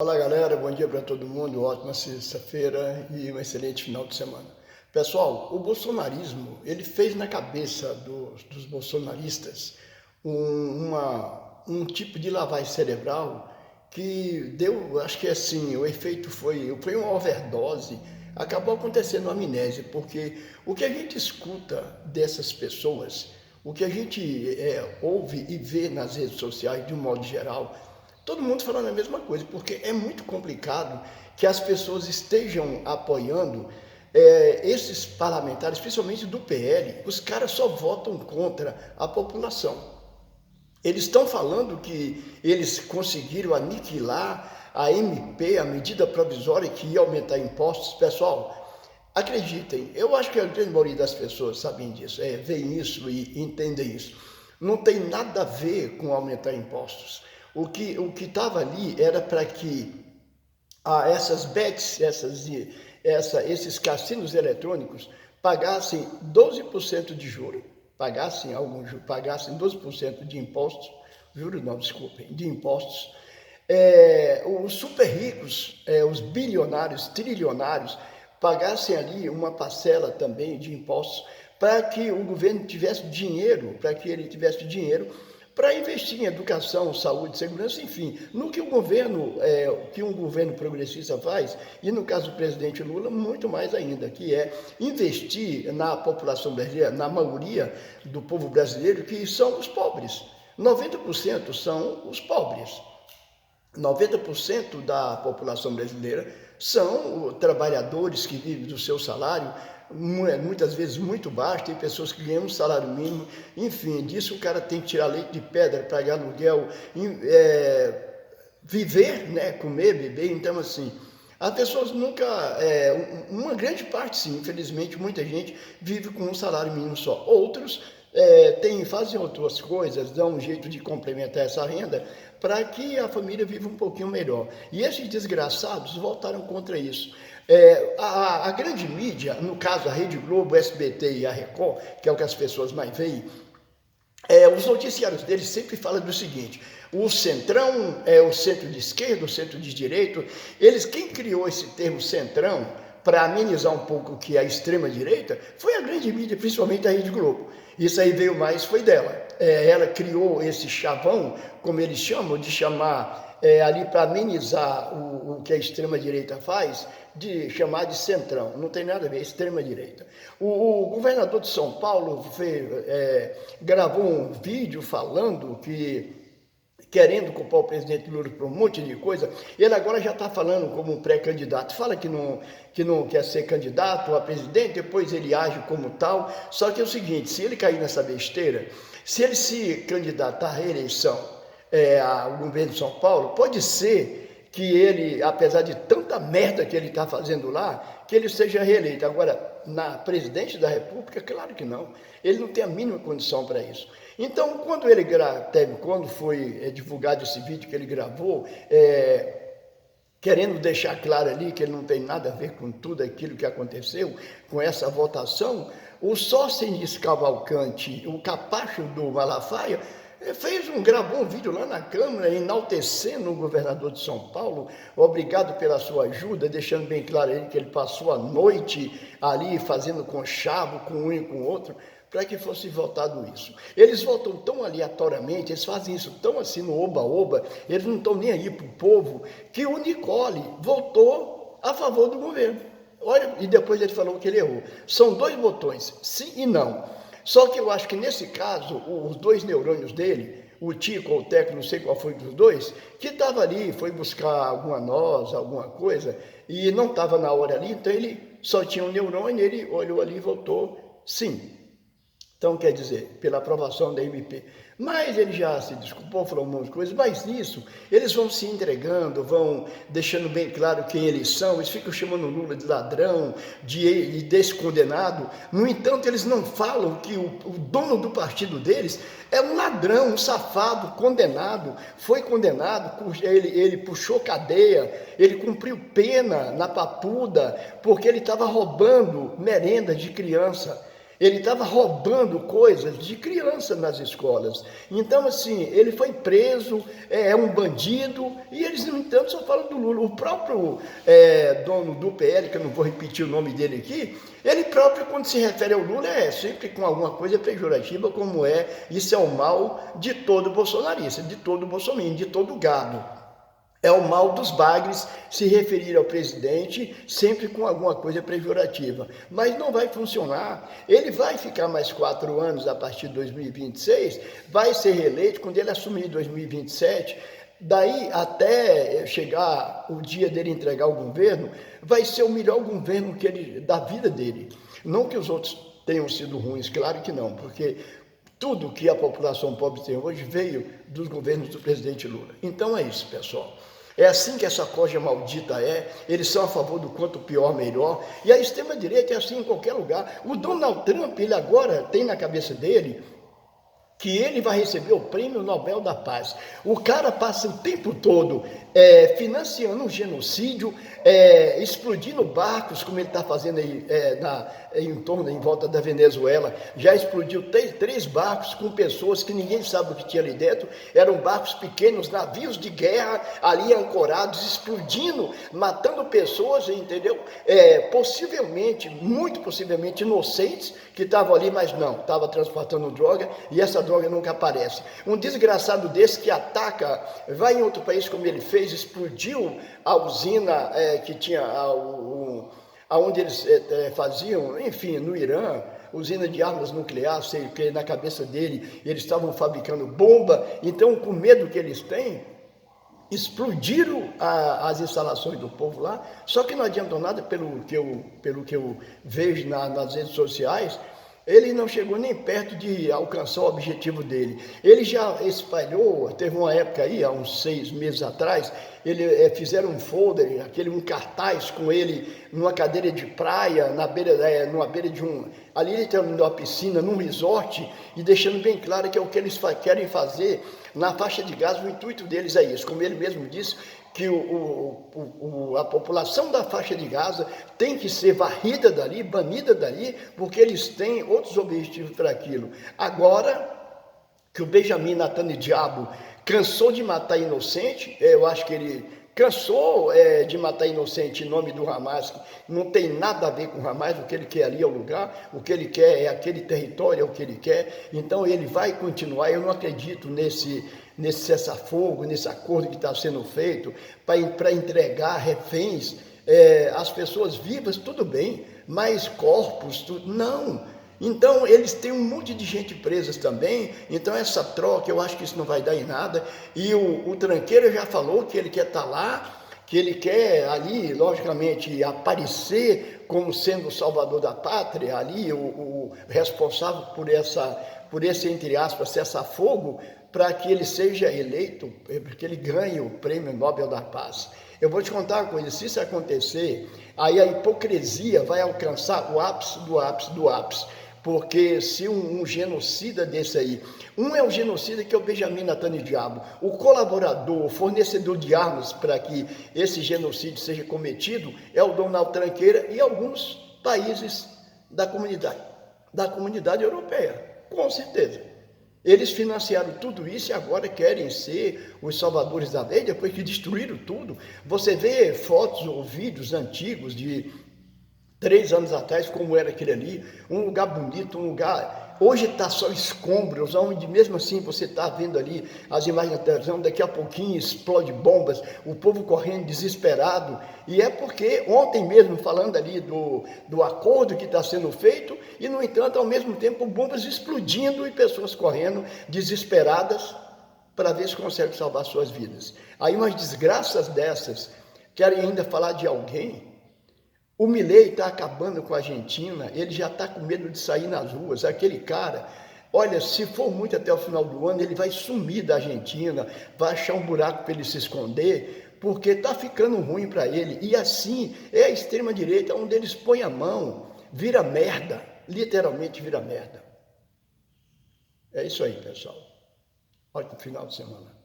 Fala galera, bom dia para todo mundo, ótima sexta-feira e um excelente final de semana. Pessoal, o bolsonarismo, ele fez na cabeça dos bolsonaristas um tipo de lavagem cerebral que deu, acho que assim, o efeito foi uma overdose, acabou acontecendo uma amnésia, porque o que a gente escuta dessas pessoas, o que a gente ouve e vê nas redes sociais de um modo geral, todo mundo falando a mesma coisa, porque é muito complicado que as pessoas estejam apoiando esses parlamentares, principalmente do PL. Os caras só votam contra a população. Eles estão falando que eles conseguiram aniquilar a MP, a medida provisória que ia aumentar impostos. Pessoal, acreditem, eu acho que a grande maioria das pessoas sabem disso, veem isso e entendem isso. Não tem nada a ver com aumentar impostos. O que estava ali era para que essas bets, esses cassinos eletrônicos pagassem 12% de juros, pagassem 12% de impostos, juros não, desculpem, de impostos. Os super ricos, os bilionários, trilionários, pagassem ali uma parcela também de impostos para que o governo tivesse dinheiro, para investir em educação, saúde, segurança, enfim, no que um governo progressista faz, e no caso do presidente Lula, muito mais ainda, que é investir na população brasileira, na maioria do povo brasileiro, que são os pobres. 90% são os pobres. 90% da população brasileira são trabalhadores que vivem do seu salário, muitas vezes muito baixo, tem pessoas que ganham um salário mínimo, enfim, disso o cara tem que tirar leite de pedra, pagar aluguel, viver, né, comer, beber, então assim, as pessoas nunca, uma grande parte sim, infelizmente, muita gente vive com um salário mínimo só, outros fazem outras coisas, dão um jeito de complementar essa renda para que a família viva um pouquinho melhor. E esses desgraçados voltaram contra isso. A grande mídia, no caso a Rede Globo, o SBT e a Record, que é o que as pessoas mais veem, os noticiários deles sempre falam do seguinte: o centrão, o centro de esquerda, o centro de direita, quem criou esse termo centrão, para amenizar um pouco o que é a extrema-direita, foi a grande mídia, principalmente a Rede Globo. Isso aí veio mais, foi dela. Ela criou esse chavão, como eles chamam, de chamar ali para amenizar o que a extrema-direita faz, de chamar de centrão. Não tem nada a ver, extrema-direita. O governador de São Paulo gravou um vídeo falando querendo culpar o presidente Lula por um monte de coisa, ele agora já está falando como um pré-candidato, fala que não quer ser candidato a presidente, depois ele age como tal, só que é o seguinte, se ele cair nessa besteira, se ele se candidatar à reeleição ao governo de São Paulo, pode ser que ele, apesar de tanta merda que ele está fazendo lá, que ele seja reeleito. Agora, na presidente da República, claro que não. Ele não tem a mínima condição para isso. Então, quando foi divulgado esse vídeo que ele gravou, querendo deixar claro ali que ele não tem nada a ver com tudo aquilo que aconteceu, com essa votação, o Sóstenes Cavalcante, o capacho do Malafaia, gravou um vídeo lá na Câmara, enaltecendo o governador de São Paulo, obrigado pela sua ajuda, deixando bem claro ele que ele passou a noite ali fazendo conchavo com um e com o outro, para que fosse votado isso. Eles votam tão aleatoriamente, eles fazem isso tão assim no oba-oba, eles não estão nem aí para o povo, que o Nicole votou a favor do governo. Olha, e depois ele falou que ele errou. São dois botões, sim e não. Só que eu acho que nesse caso, os dois neurônios dele, o Tico ou o Teco, não sei qual foi dos dois, que estava ali, foi buscar alguma noz, alguma coisa, e não estava na hora ali, então ele só tinha um neurônio, ele olhou ali e votou sim. Então, quer dizer, pela aprovação da MP. Mas ele já se desculpou, falou um monte de coisas, mas nisso eles vão se entregando, vão deixando bem claro quem eles são, eles ficam chamando o Lula de ladrão, de descondenado. No entanto, eles não falam que o dono do partido deles é um ladrão, um safado, condenado, foi condenado, ele puxou cadeia, ele cumpriu pena na papuda, porque ele estava roubando merenda de criança. Ele estava roubando coisas de criança nas escolas. Então, assim, ele foi preso, é um bandido, e eles, no entanto, só falam do Lula. O próprio dono do PL, que eu não vou repetir o nome dele aqui, ele próprio, quando se refere ao Lula, é sempre com alguma coisa pejorativa, como isso é o mal de todo bolsonarista, de todo bolsominion, de todo gado. É o mal dos bagres se referir ao presidente sempre com alguma coisa pejorativa. Mas não vai funcionar. Ele vai ficar mais 4 anos a partir de 2026, vai ser reeleito quando ele assumir em 2027. Daí até chegar o dia dele entregar o governo, vai ser o melhor governo da vida dele. Não que os outros tenham sido ruins, claro que não, porque tudo que a população pobre tem hoje veio dos governos do presidente Lula. Então é isso, pessoal. É assim que essa corja maldita é. Eles são a favor do quanto pior, melhor. E a extrema-direita é assim em qualquer lugar. O Donald Trump, ele agora tem na cabeça dele que ele vai receber o Prêmio Nobel da Paz. O cara passa o tempo todo financiando um genocídio, explodindo barcos, como ele está fazendo aí em volta da Venezuela. Já explodiu 3 barcos com pessoas que ninguém sabe o que tinha ali dentro. Eram barcos pequenos, navios de guerra ali ancorados, explodindo, matando pessoas, entendeu? Possivelmente, muito possivelmente inocentes que estavam ali, mas não, estava transportando droga e essa droga nunca aparece. Um desgraçado desse que ataca, vai em outro país como ele fez, explodiu a usina que tinha aonde eles faziam, enfim, no Irã, usina de armas nucleares, sei que na cabeça dele eles estavam fabricando bomba. Então, com medo que eles têm, explodiram as instalações do povo lá, só que não adiantou nada, pelo que eu vejo nas redes sociais. Ele não chegou nem perto de alcançar o objetivo dele. Ele já espalhou, teve uma época aí, há uns 6 meses atrás, fizeram um folder, um cartaz com ele numa cadeira de praia, numa beira de ali literalmente numa piscina, num resort, e deixando bem claro que é o que eles querem fazer na faixa de Gaza. O intuito deles é isso, como ele mesmo disse, que a população da faixa de Gaza tem que ser varrida dali, banida dali, porque eles têm outros objetivos para aquilo. Agora que o Benjamin Netanyahu cansou de matar inocente, eu acho que ele cansou de matar inocente em nome do Hamas, que não tem nada a ver com o Hamas. O que ele quer ali é o lugar, o que ele quer é aquele território, é o que ele quer. Então ele vai continuar. Eu não acredito nesse cessar-fogo, nesse acordo que está sendo feito para entregar reféns, as pessoas vivas, tudo bem, mas corpos, não. Então, eles têm um monte de gente presas também. Então, essa troca, eu acho que isso não vai dar em nada. E o Tranqueira já falou que ele quer estar lá, que ele quer ali, logicamente, aparecer como sendo o salvador da pátria, ali, o responsável por esse, entre aspas, cessar-fogo, para que ele seja eleito, porque ele ganhe o Prêmio Nobel da Paz. Eu vou te contar uma coisa: se isso acontecer, aí a hipocrisia vai alcançar o ápice do ápice do ápice. Porque se um genocida desse aí, é o genocida que é o Benjamin Netanyahu, o colaborador, o fornecedor de armas para que esse genocídio seja cometido é o Donald Tranqueira e alguns países da comunidade europeia, com certeza. Eles financiaram tudo isso e agora querem ser os salvadores da lei, depois que destruíram tudo. Você vê fotos ou vídeos antigos de 3 anos atrás, como era aquele ali, um lugar bonito, um lugar... Hoje está só escombros, onde mesmo assim você está vendo ali as imagens da televisão, daqui a pouquinho explode bombas, o povo correndo desesperado. E é porque ontem mesmo, falando ali do acordo que está sendo feito, e no entanto, ao mesmo tempo, bombas explodindo e pessoas correndo desesperadas para ver se conseguem salvar suas vidas. Aí umas desgraças dessas, querem ainda falar de alguém. O Milei está acabando com a Argentina, ele já está com medo de sair nas ruas. Aquele cara, olha, se for muito até o final do ano, ele vai sumir da Argentina, vai achar um buraco para ele se esconder, porque está ficando ruim para ele. E assim, é a extrema-direita onde eles põem a mão, vira merda, literalmente vira merda. É isso aí, pessoal. Ótimo final de semana.